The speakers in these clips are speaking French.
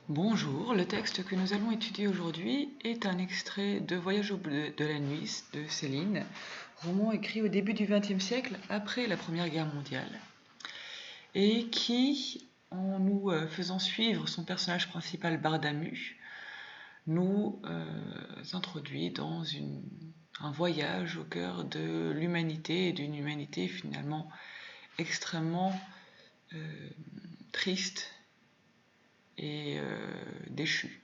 Bonjour, le texte que nous allons étudier aujourd'hui est un extrait de Voyage au bout de la nuit de Céline, roman écrit au début du XXe siècle, après la Première Guerre mondiale, et qui, en nous faisant suivre son personnage principal Bardamu, nous introduit dans un voyage au cœur de l'humanité et d'une humanité finalement extrêmement triste et déchue.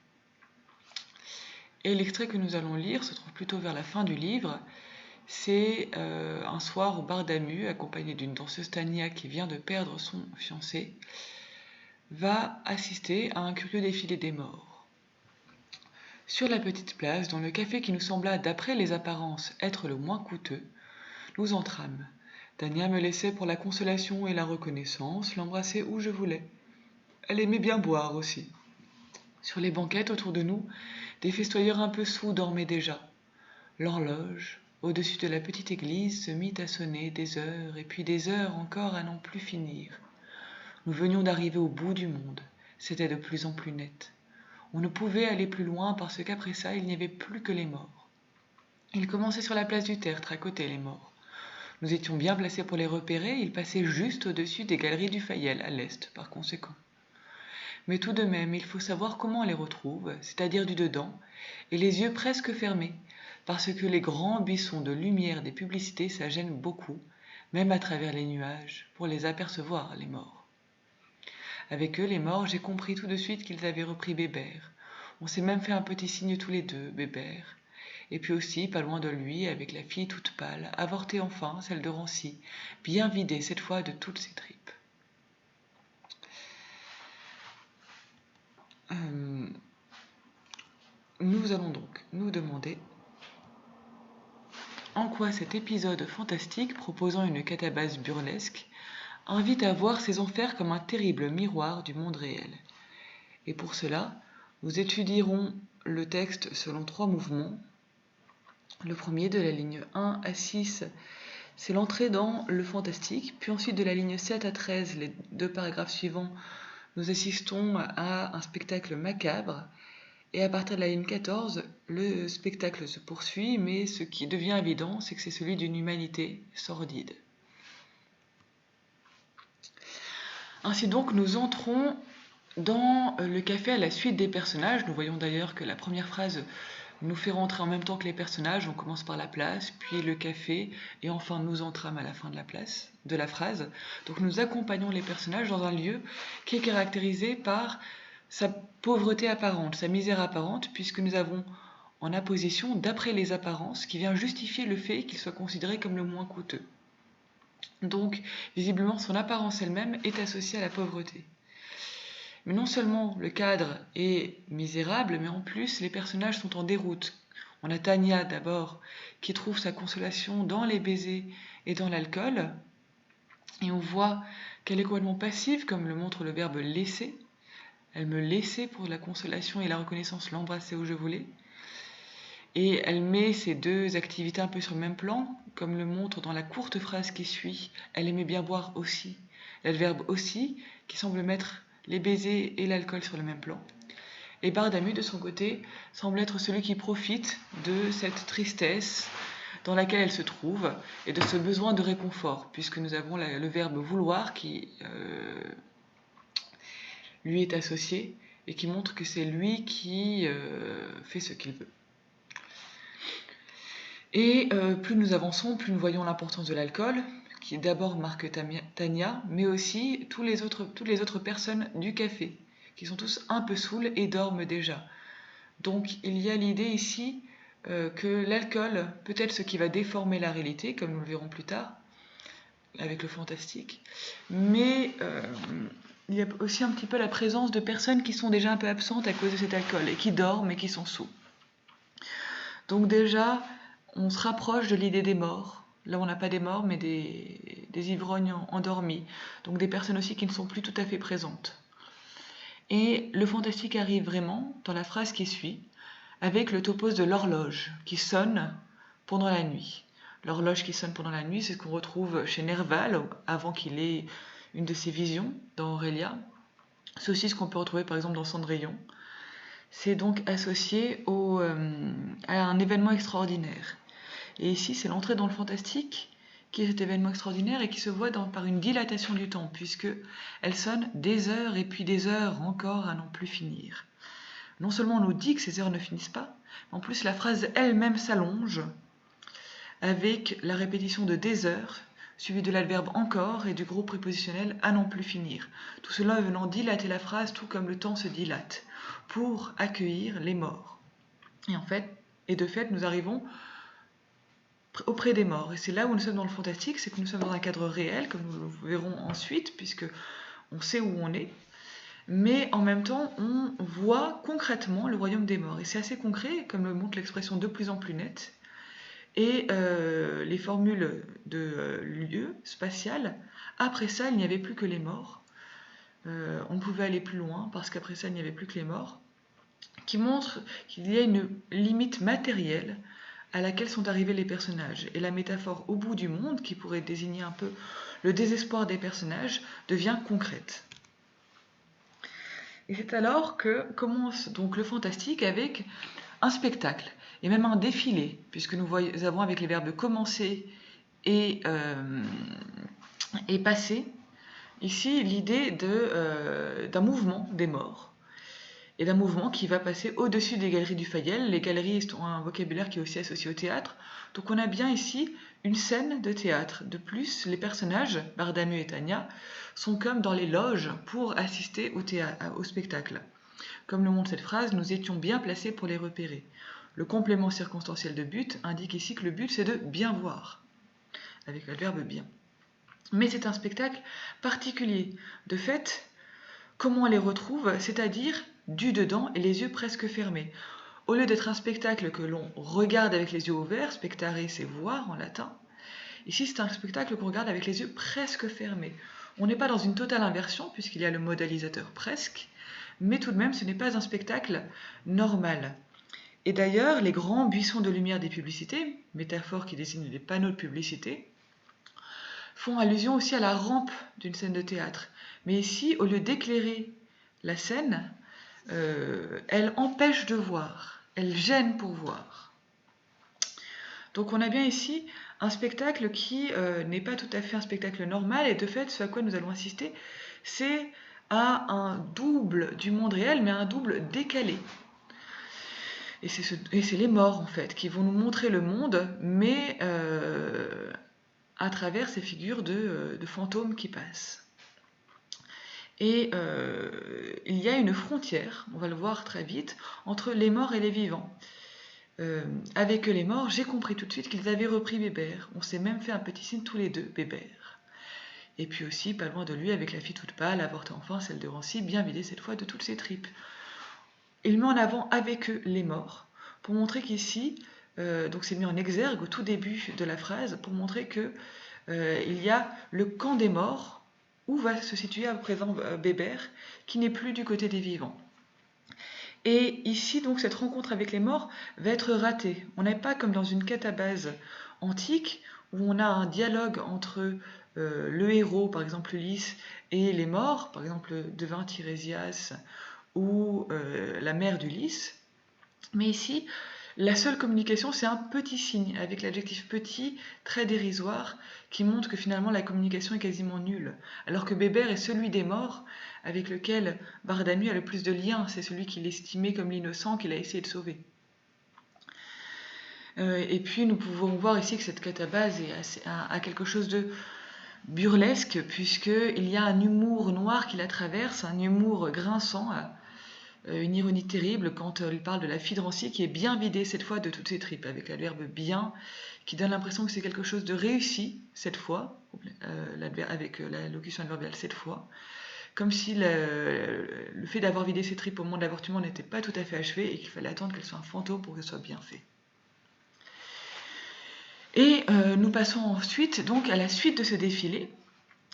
Et l'extrait que nous allons lire se trouve plutôt vers la fin du livre. C'est un soir où Bardamu, accompagné d'une danseuse Tania qui vient de perdre son fiancé, va assister à un curieux défilé des morts. Sur la petite place, dans le café qui nous sembla, d'après les apparences, être le moins coûteux, nous entrâmes. Tania me laissait pour la consolation et la reconnaissance, l'embrasser où je voulais. Elle aimait bien boire aussi. Sur les banquettes autour de nous, des festoyeurs un peu saouls dormaient déjà. L'horloge, au-dessus de la petite église, se mit à sonner des heures et puis des heures encore à n'en plus finir. Nous venions d'arriver au bout du monde. C'était de plus en plus net. On ne pouvait aller plus loin parce qu'après ça, il n'y avait plus que les morts. Ils commençaient sur la place du Tertre, à côté, les morts. Nous étions bien placés pour les repérer, ils passaient juste au-dessus des galeries du Fayel, à l'est, par conséquent. Mais tout de même, il faut savoir comment on les retrouve, c'est-à-dire du dedans, et les yeux presque fermés, parce que les grands buissons de lumière des publicités ça gêne beaucoup, même à travers les nuages, pour les apercevoir, les morts. Avec eux, les morts, j'ai compris tout de suite qu'ils avaient repris Bébert. On s'est même fait un petit signe tous les deux, Bébert. Et puis aussi, pas loin de lui, avec la fille toute pâle, avortée enfin, celle de Rancy, bien vidée cette fois de toutes ses tripes. Nous allons donc nous demander en quoi cet épisode fantastique, proposant une catabase burlesque, invite à voir ces enfers comme un terrible miroir du monde réel. Et pour cela, nous étudierons le texte selon 3 mouvements. Le premier, de la ligne 1 à 6, c'est l'entrée dans le fantastique, puis ensuite de la ligne 7 à 13, les 2 paragraphes suivants, nous assistons à un spectacle macabre, et à partir de la ligne 14, le spectacle se poursuit, mais ce qui devient évident, c'est que c'est celui d'une humanité sordide. Ainsi donc, nous entrons dans le café à la suite des personnages. Nous voyons d'ailleurs que la première phrase nous fait rentrer en même temps que les personnages. On commence par la place, puis le café, et enfin nous entrâmes à la fin de la phrase. Donc nous accompagnons les personnages dans un lieu qui est caractérisé par sa pauvreté apparente, sa misère apparente, puisque nous avons en apposition, d'après les apparences, qui vient justifier le fait qu'il soit considéré comme le moins coûteux. Donc, visiblement, son apparence elle-même est associée à la pauvreté. Mais non seulement le cadre est misérable, mais en plus, les personnages sont en déroute. On a Tania d'abord, qui trouve sa consolation dans les baisers et dans l'alcool, et on voit qu'elle est complètement passive, comme le montre le verbe laisser. Elle me laissait pour la consolation et la reconnaissance, l'embrasser où je voulais. Et elle met ces 2 activités un peu sur le même plan, comme le montre dans la courte phrase qui suit. Elle aimait bien boire aussi. L'adverbe aussi, qui semble mettre les baisers et l'alcool sur le même plan. Et Bardamu, de son côté, semble être celui qui profite de cette tristesse dans laquelle elle se trouve et de ce besoin de réconfort, puisque nous avons le verbe vouloir qui lui est associé et qui montre que c'est lui qui fait ce qu'il veut. Et plus nous avançons, plus nous voyons l'importance de l'alcool, qui d'abord marque Tania, mais aussi toutes les autres personnes du café, qui sont tous un peu saouls et dorment déjà. Donc il y a l'idée ici que l'alcool peut être ce qui va déformer la réalité, comme nous le verrons plus tard, avec le fantastique, mais il y a aussi un petit peu la présence de personnes qui sont déjà un peu absentes à cause de cet alcool, et qui dorment et qui sont saouls. Donc déjà, on se rapproche de l'idée des morts. Là, on n'a pas des morts, mais des ivrognes endormis. Donc des personnes aussi qui ne sont plus tout à fait présentes. Et le fantastique arrive vraiment dans la phrase qui suit, avec le topos de l'horloge qui sonne pendant la nuit. L'horloge qui sonne pendant la nuit, c'est ce qu'on retrouve chez Nerval, avant qu'il ait une de ses visions dans Aurélia. C'est aussi ce qu'on peut retrouver par exemple dans Cendrillon. C'est donc associé à un événement extraordinaire. Et ici, c'est l'entrée dans le fantastique qui est cet événement extraordinaire et qui se voit par une dilatation du temps, puisque elle sonne des heures et puis des heures encore à n'en plus finir. Non seulement on nous dit que ces heures ne finissent pas, mais en plus la phrase elle-même s'allonge avec la répétition de des heures, suivie de l'adverbe encore et du groupe prépositionnel à n'en plus finir. Tout cela venant dilater la phrase tout comme le temps se dilate, pour accueillir les morts. Et de fait, nous arrivons auprès des morts. Et c'est là où nous sommes dans le fantastique, c'est que nous sommes dans un cadre réel, comme nous le verrons ensuite, puisque on sait où on est. Mais en même temps, on voit concrètement le royaume des morts. Et c'est assez concret, comme le montre l'expression de plus en plus nette. Et les formules de lieu spatial, après ça, il n'y avait plus que les morts. On pouvait aller plus loin, parce qu'après ça, il n'y avait plus que les morts, qui montre qu'il y a une limite matérielle à laquelle sont arrivés les personnages. Et la métaphore au bout du monde, qui pourrait désigner un peu le désespoir des personnages, devient concrète. Et c'est alors que commence donc le fantastique avec un spectacle, et même un défilé, puisque nous avons avec les verbes commencer et passer, ici l'idée d'un mouvement des morts, et d'un mouvement qui va passer au-dessus des galeries du Fayel. Les galeries ont un vocabulaire qui est aussi associé au théâtre. Donc on a bien ici une scène de théâtre. De plus, les personnages, Bardamu et Tania, sont comme dans les loges pour assister au spectacle. Comme le montre cette phrase, nous étions bien placés pour les repérer. Le complément circonstanciel de but indique ici que le but c'est de bien voir, avec l'adverbe bien. Mais c'est un spectacle particulier. De fait, comment on les retrouve, c'est-à-dire du dedans et les yeux presque fermés. Au lieu d'être un spectacle que l'on regarde avec les yeux ouverts, spectare c'est voir en latin, ici c'est un spectacle qu'on regarde avec les yeux presque fermés. On n'est pas dans une totale inversion puisqu'il y a le modalisateur presque, mais tout de même ce n'est pas un spectacle normal. Et d'ailleurs, les grands buissons de lumière des publicités, métaphore qui désigne les panneaux de publicité, font allusion aussi à la rampe d'une scène de théâtre. Mais ici, au lieu d'éclairer la scène, elle empêche de voir, elle gêne pour voir. Donc on a bien ici un spectacle qui n'est pas tout à fait un spectacle normal, et de fait, ce à quoi nous allons assister, c'est à un double du monde réel, mais un double décalé. Et c'est les morts, en fait, qui vont nous montrer le monde, mais à travers ces figures de fantômes qui passent. Et il y a une frontière, on va le voir très vite, entre les morts et les vivants. Avec les morts, j'ai compris tout de suite qu'ils avaient repris Bébert. On s'est même fait un petit signe tous les deux, Bébert. Et puis aussi, pas loin de lui, avec la fille toute pâle, avortée enfin, celle de Rancy, bien vidée cette fois de toutes ses tripes. Il met en avant avec eux les morts, pour montrer qu'ici, donc c'est mis en exergue au tout début de la phrase, pour montrer que il y a le camp des morts, où va se situer à présent Bébert, qui n'est plus du côté des vivants. Et ici, donc, cette rencontre avec les morts va être ratée. On n'est pas comme dans une catabase antique, où on a un dialogue entre le héros, par exemple Ulysse, et les morts, par exemple le devin Tirésias ou la mère d'Ulysse. Mais ici, la seule communication, c'est un petit signe, avec l'adjectif petit, très dérisoire, qui montre que finalement la communication est quasiment nulle. Alors que Bébert est celui des morts, avec lequel Bardamu a le plus de liens, c'est celui qu'il estimait comme l'innocent qu'il a essayé de sauver. Et puis nous pouvons voir ici que cette catabase a quelque chose de burlesque, puisqu'il y a un humour noir qui la traverse, un humour grinçant, une ironie terrible quand il parle de la fille de Rancy qui est bien vidée cette fois de toutes ses tripes, avec l'adverbe bien, qui donne l'impression que c'est quelque chose de réussi cette fois, avec la locution adverbiale cette fois, comme si le fait d'avoir vidé ses tripes au moment de l'avortement n'était pas tout à fait achevé et qu'il fallait attendre qu'elle soit un fantôme pour que ce soit bien fait. Et nous passons ensuite donc à la suite de ce défilé,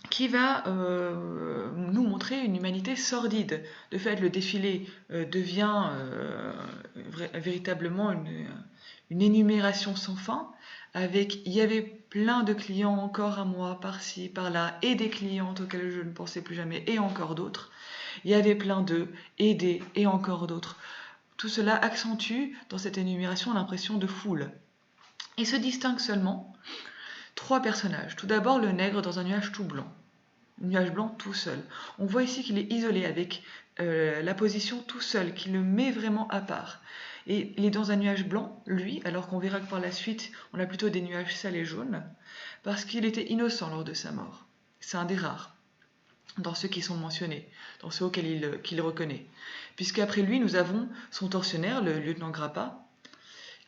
qui va nous montrer une humanité sordide. De fait, le défilé devient véritablement une énumération sans fin, avec il y avait plein de clients encore à moi, par-ci, par-là, et des clientes auxquelles je ne pensais plus jamais, et encore d'autres. il y avait plein d'eux, et des, et encore d'autres. Tout cela accentue dans cette énumération l'impression de foule. Et se distingue seulement 3 personnages. Tout d'abord le nègre dans un nuage tout blanc. Un nuage blanc tout seul. On voit ici qu'il est isolé avec la position tout seul, qui le met vraiment à part. Et il est dans un nuage blanc, lui, alors qu'on verra que par la suite, on a plutôt des nuages sales et jaunes, parce qu'il était innocent lors de sa mort. C'est un des rares, dans ceux qui sont mentionnés, dans ceux qu'il reconnaît. Puisqu'après lui, nous avons son tortionnaire, le lieutenant Grappa,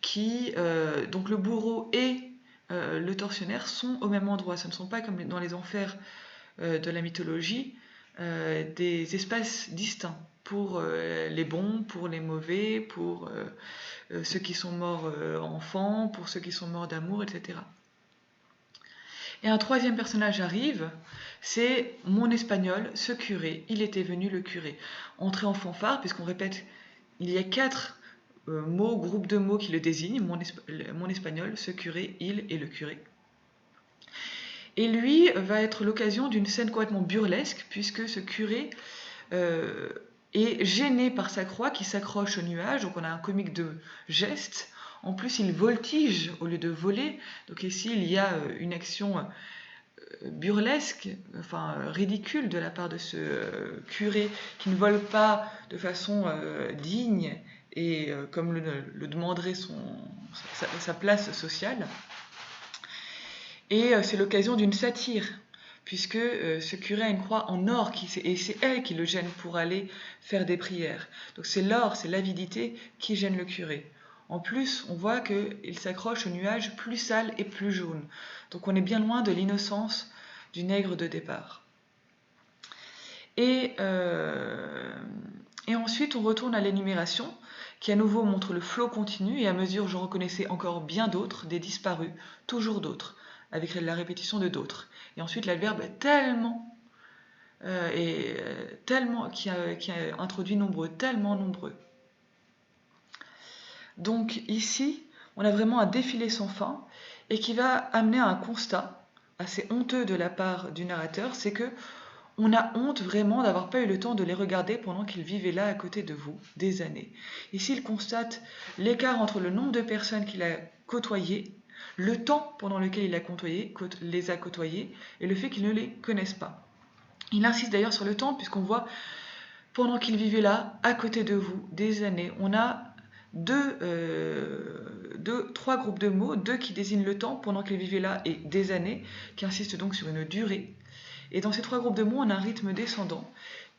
qui, donc le bourreau et le tortionnaire sont au même endroit. Ce ne sont pas comme dans les enfers de la mythologie, des espaces distincts pour les bons, pour les mauvais, pour ceux qui sont morts enfants, pour ceux qui sont morts d'amour, etc. Et un troisième personnage arrive, c'est mon espagnol, ce curé. Il était venu le curé. Entré en fanfare, puisqu'on répète, il y a 4 mots, groupes de mots qui le désignent, mon espagnol, ce curé, il et le curé. Et lui va être l'occasion d'une scène complètement burlesque, puisque ce curé est gêné par sa croix qui s'accroche au nuage, donc on a un comique de geste. En plus, il voltige au lieu de voler, donc ici il y a une action burlesque, enfin ridicule de la part de ce curé qui ne vole pas de façon digne et comme le demanderait sa place sociale. Et c'est l'occasion d'une satire, puisque ce curé a une croix en or, et c'est elle qui le gêne pour aller faire des prières. Donc c'est l'or, c'est l'avidité qui gêne le curé. En plus, on voit qu'il s'accroche au nuage plus sale et plus jaune. Donc on est bien loin de l'innocence du nègre de départ. Et ensuite, on retourne à l'énumération, qui à nouveau montre le flot continu, et à mesure j'en reconnaissais encore bien d'autres, des disparus, toujours d'autres, avec la répétition de d'autres. Et ensuite, l'adverbe tellement, qui a introduit nombreux, tellement nombreux. Donc ici, on a vraiment un défilé sans fin, et qui va amener à un constat assez honteux de la part du narrateur, c'est que on a honte vraiment d'avoir pas eu le temps de les regarder pendant qu'ils vivaient là à côté de vous, des années. Ici, il constate l'écart entre le nombre de personnes qu'il a côtoyées, le temps pendant lequel il les a côtoyées, et le fait qu'ils ne les connaissent pas. Il insiste d'ailleurs sur le temps, puisqu'on voit, pendant qu'ils vivaient là, à côté de vous, des années, on a 3 groupes de mots, 2 qui désignent le temps pendant qu'ils vivaient là et des années, qui insistent donc sur une durée. Et dans ces 3 groupes de mots, on a un rythme descendant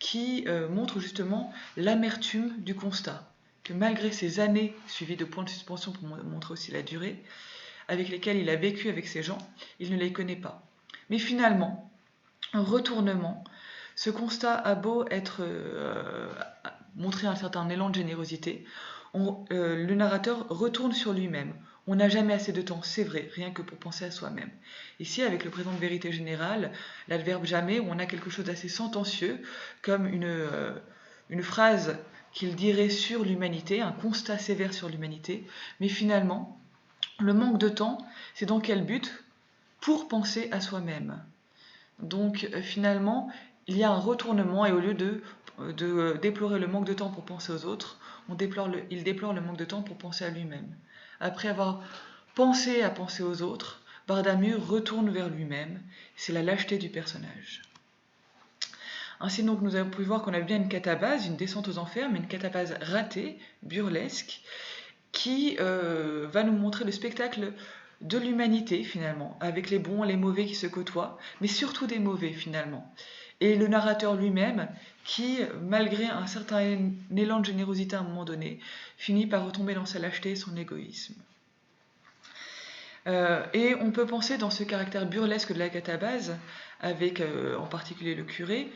qui montre justement l'amertume du constat, que malgré ces années suivies de points de suspension pour montrer aussi la durée, avec lesquels il a vécu avec ces gens, il ne les connaît pas. Mais finalement, un retournement, ce constat a beau montrer un certain élan de générosité, le narrateur retourne sur lui-même. On n'a jamais assez de temps, c'est vrai, rien que pour penser à soi-même. Ici, avec le présent de vérité générale, l'adverbe jamais, où on a quelque chose d'assez sentencieux, comme une phrase qu'il dirait sur l'humanité, un constat sévère sur l'humanité, mais finalement, le manque de temps, c'est dans quel but? Pour penser à soi-même. Donc finalement, il y a un retournement, et au lieu de déplorer le manque de temps pour penser aux autres, il déplore le manque de temps pour penser à lui-même. Après avoir pensé à penser aux autres, Bardamur retourne vers lui-même. C'est la lâcheté du personnage. Ainsi donc, nous avons pu voir qu'on a bien une catabase, une descente aux enfers, mais une catabase ratée, burlesque, qui va nous montrer le spectacle de l'humanité finalement, avec les bons et les mauvais qui se côtoient, mais surtout des mauvais finalement. Et le narrateur lui-même qui, malgré un certain élan de générosité à un moment donné, finit par retomber dans sa lâcheté et son égoïsme. Et on peut penser dans ce caractère burlesque de la catabase, avec en particulier le curé,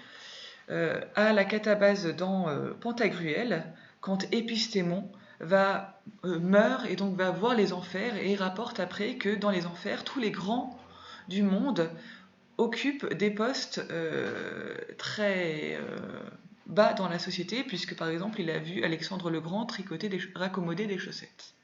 à la catabase dans Pantagruel, quand Épistémon meurt et donc va voir les enfers, et rapporte après que dans les enfers, tous les grands du monde occupent des postes très bas dans la société, puisque par exemple il a vu Alexandre le Grand raccommoder des chaussettes.